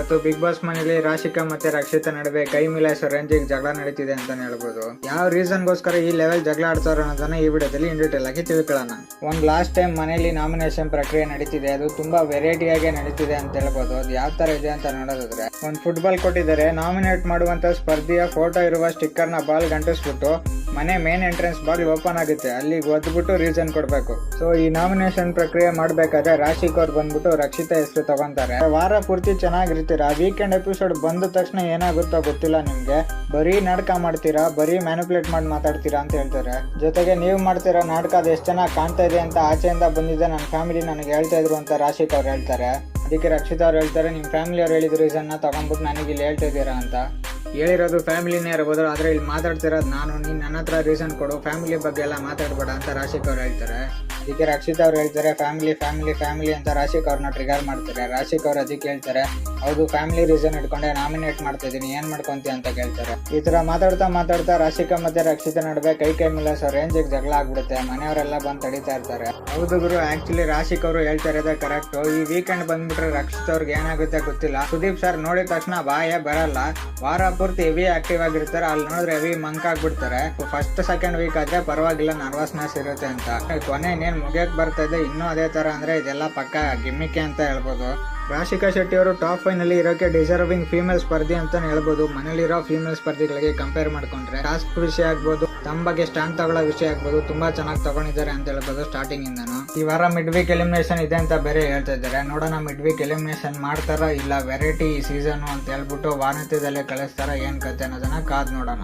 ಇವತ್ತು big boss ಮನೇಲಿ ರಾಶಿಕಾ ಮತ್ತೆ ರಕ್ಷಿತಾ ನಡುವೆ ಕೈ ಮಿಲಾಯಿಸೋ ರೇಂಜಿಗೆ ಜಗಳ ನಡೀತಿದೆ ಅಂತಾನೆ ಹೇಳ್ಬೋದು. ಯಾವ ರೀಸನ್ಗೋಸ್ಕರ ಈ ಲೆವೆಲ್ ಜಗಳ ಆಡ್ತಾರೋ ಅನ್ನೋದನ್ನ ಈ ವಿಡಿಯೋದಲ್ಲಿ ಇನ್ ಡೀಟೇಲ್ ಆಗಿ ತಿಳ್ಕೊಳ್ಳೋಣ. ಒಂದ್ ಲಾಸ್ಟ್ ಟೈಮ್ ಮನೇಲಿ ನಾಮಿನೇಷನ್ ಪ್ರಕ್ರಿಯೆ ನಡೀತಿದೆ, ಅದು ತುಂಬಾ ವೆರೈಟಿಯಾಗಿ ನಡೀತಿದೆ ಅಂತ ಹೇಳ್ಬೋದು. ಅದು ಯಾವ ತರ ಇದೆ ಅಂತ ನೋಡೋದಾದ್ರೆ, ಒಂದ್ ಫುಟ್ಬಾಲ್ ಕೊಟ್ಟಿದ್ದಾರೆ, ನಾಮಿನೇಟ್ ಮಾಡುವಂತ ಸ್ಪರ್ಧಿಯ ಫೋಟೋ ಇರುವ ಸ್ಟಿಕ್ಕರ್ ನ ಬಾಲ್ ಗಂಟಿಸ್ಬಿಟ್ಟು ಮನೆ ಮೇನ್ ಎಂಟ್ರೆನ್ಸ್ ಬಾಗಿಲು ಓಪನ್ ಆಗುತ್ತೆ, ಅಲ್ಲಿಗೆ ಒದ್ಬಿಟ್ಟು ರೀಸನ್ ಕೊಡ್ಬೇಕು. ಸೊ ಈ ನಾಮಿನೇಷನ್ ಪ್ರಕ್ರಿಯೆ ಮಾಡ್ಬೇಕಾದ್ರೆ ರಾಶಿಕ್ ಅವ್ರು ಬಂದ್ಬಿಟ್ಟು ರಕ್ಷಿತಾ ಹೆಸರು ತಗೊಂತಾರೆ. ವಾರ ಪೂರ್ತಿ ಚೆನ್ನಾಗಿರ್ತೀರಾ, ವೀಕೆಂಡ್ ಎಪಿಸೋಡ್ ಬಂದ ತಕ್ಷಣ ಏನಾಗುತ್ತೋ ಗೊತ್ತಿಲ್ಲ ನಿಮ್ಗೆ, ಬರೀ ನಾಟಕ ಮಾಡ್ತೀರಾ, ಬರೀ ಮ್ಯಾನಿಪುಲೇಟ್ ಮಾಡಿ ಮಾತಾಡ್ತೀರಾ ಅಂತ ಹೇಳ್ತಾರೆ. ಜೊತೆಗೆ ನೀವು ಮಾಡ್ತೀರಾ ನಾಟಕ ಅದು ಎಷ್ಟು ಚೆನ್ನಾಗಿ ಕಾಣ್ತಾ ಇದೆ ಅಂತ ಆಚೆಯಿಂದ ಬಂದಿದ್ದೆ ನನ್ನ ಫ್ಯಾಮಿಲಿ ನನಗೆ ಹೇಳ್ತಾ ಇದ್ರು ಅಂತ ರಾಶಿಕ್ ಅವ್ರು ಹೇಳ್ತಾರೆ. ಅದಕ್ಕೆ ರಕ್ಷಿತಾ ಅವ್ರು ಹೇಳ್ತಾರೆ, ನಿಮ್ಮ ಫ್ಯಾಮಿಲಿ ಅವ್ರು ಹೇಳಿದ ರೀಸನ್ನ ತಗೊಂಡ್ಬಿಟ್ಟು ನನಗೆ ಇಲ್ಲಿ ಹೇಳ್ತಾ ಇದ್ದೀರಾ ಅಂತ. ಹೇಳಿರೋದು ಫ್ಯಾಮಿಲಿನೇ ಇರ್ಬೋದು, ಆದ್ರೆ ಇಲ್ಲಿ ಮಾತಾಡ್ತಿರೋದು ನಾನು, ನೀನು ನನ್ನ ಹತ್ರ ರೀಸನ್ ಕೊಡು, ಫ್ಯಾಮಿಲಿ ಬಗ್ಗೆ ಎಲ್ಲ ಮಾತಾಡ್ಬೇಡ ಅಂತ ರಾಶಿಕ್ ಅವ್ರು ಹೇಳ್ತಾರೆ. ಅದಕ್ಕೆ ರಕ್ಷಿತಾ ಅವ್ರು ಹೇಳ್ತಾರೆ ಫ್ಯಾಮಿಲಿ ಫ್ಯಾಮಿಲಿ ಫ್ಯಾಮಿಲಿ ಅಂತ ರಾಶಿಕ್ ಅವ್ರನ್ನ ಟ್ರಿಗರ್ ಮಾಡ್ತಾರೆ. ರಾಶಿಕ್ ಅವ್ರು ಅದಕ್ಕೆ ಹೇಳ್ತಾರೆ, ಹೌದು ಫ್ಯಾಮಿಲಿ ರೀಸನ್ ಇಟ್ಕೊಂಡೆ ನಾಮಿನೇಟ್ ಮಾಡ್ತಾ ಇದೀನಿ, ಏನ್ ಮಾಡ್ಕೊಂತೀಯ ಅಂತ ಕೇಳ್ತಾರೆ. ಈ ತರ ಮಾತಾಡ್ತಾ ರಾಶಿಕಾ ಮತ್ತೆ ರಕ್ಷಿತಾ ನಡುವೆ ಕೈ ಮಿಲಾಯಿಸೋ ರೇಂಜಿಗೆ ಜಗಳ ಆಗ್ಬಿಡುತ್ತೆ. ಮನೆಯವರೆಲ್ಲ ಬಂದು ತಡೀತಾ ಇರ್ತಾರೆ. ಹೌದು ಗುರು, ಆಕ್ಚುಲಿ ರಾಶಿಕ್ ಅವರು ಹೇಳ್ತಾ ಇರೋದೇ ಕರೆಕ್ಟ್. ಈ ವೀಕೆಂಡ್ ಬಂದ್ಬಿಟ್ರೆ ರಕ್ಷಿತ್ ಅವ್ರಿಗೆ ಏನಾಗುತ್ತೆ ಗೊತ್ತಿಲ್ಲ. ಸುದೀಪ್ ಸರ್ ನೋಡಿದ ತಕ್ಷಣ ಬಾಯೇ ಬರಲ್ಲ, ವಾರ ಪೂರ್ತಿ ಹೆವಿ ಆಕ್ಟಿವ್ ಆಗಿರ್ತಾರೆ, ಅಲ್ಲಿ ನೋಡಿದ್ರೆ ಹೆವಿ ಮಂಕ್ ಆಗ್ಬಿಡ್ತಾರೆ. ಫಸ್ಟ್ ಸೆಕೆಂಡ್ ವೀಕ್ ಆದ್ರೆ ಪರವಾಗಿಲ್ಲ, ನರ್ವಸ್ನೆಸ್ ಇರುತ್ತೆ ಅಂತ. ಕೊನೆ ಇನ್ನೇನ್ ಮುಗಿಯಕ್ ಬರ್ತಾ ಇದೆ, ಇನ್ನೂ ಅದೇ ತರ ಅಂದ್ರೆ ಇದೆಲ್ಲ ಪಕ್ಕ ಗಿಮ್ಮಿಕೆ ಅಂತ ಹೇಳ್ಬೋದು. ರಾಶಿಕಾ ಶೆಟ್ಟಿ ಅವರು ಟಾಪ್ 5 ನಲ್ಲಿ ಇರೋಕೆ ಡಿಸರ್ವಿಂಗ್ ಫೀಮೇಲ್ ಸ್ಪರ್ಧಿ ಅಂತಾನೆ ಹೇಳ್ಬೋದು. ಮನೇಲಿರೋ ಫೀಮೇಲ್ ಸ್ಪರ್ಧಿಗಳಿಗೆ ಕಂಪೇರ್ ಮಾಡ್ಕೊಂಡ್ರೆ ಟಾಸ್ಕ್ ವಿಷಯ ಆಗ್ಬೋದು, ತಮ್ಮ ಬಗ್ಗೆ ಸ್ಟ್ಯಾಂಡ್ ತಗೊಳ್ಳೋ ವಿಷಯ ಆಗ್ಬೋದು, ತುಂಬಾ ಚೆನ್ನಾಗಿ ತಗೊಂಡಿದ್ದಾರೆ ಅಂತ ಹೇಳ್ಬೋದು ಸ್ಟಾರ್ಟಿಂಗ್ ಇಂದನು. ಈ ವಾರ ಮಿಡ್ ವೀಕ್ ಎಲಿಮಿನೇಷನ್ ಇದೆ ಅಂತ ಬೇರೆ ಹೇಳ್ತಾ ಇದ್ದಾರೆ. ನೋಡೋಣ ಮಿಡ್ ವೀಕ್ ಎಲಿಮಿನೇಷನ್ ಮಾಡ್ತಾರ ಇಲ್ಲ ವೆರೈಟಿ ಸೀಸನ್ ಅಂತ ಹೇಳ್ಬಿಟ್ಟು ವಾರಾಂತ್ಯದಲ್ಲೇ ಕಳಿಸ್ತಾರ, ಏನ್ ಕತೆ ಅನ್ನೋದನ್ನ ಕಾದ್ ನೋಡೋಣ.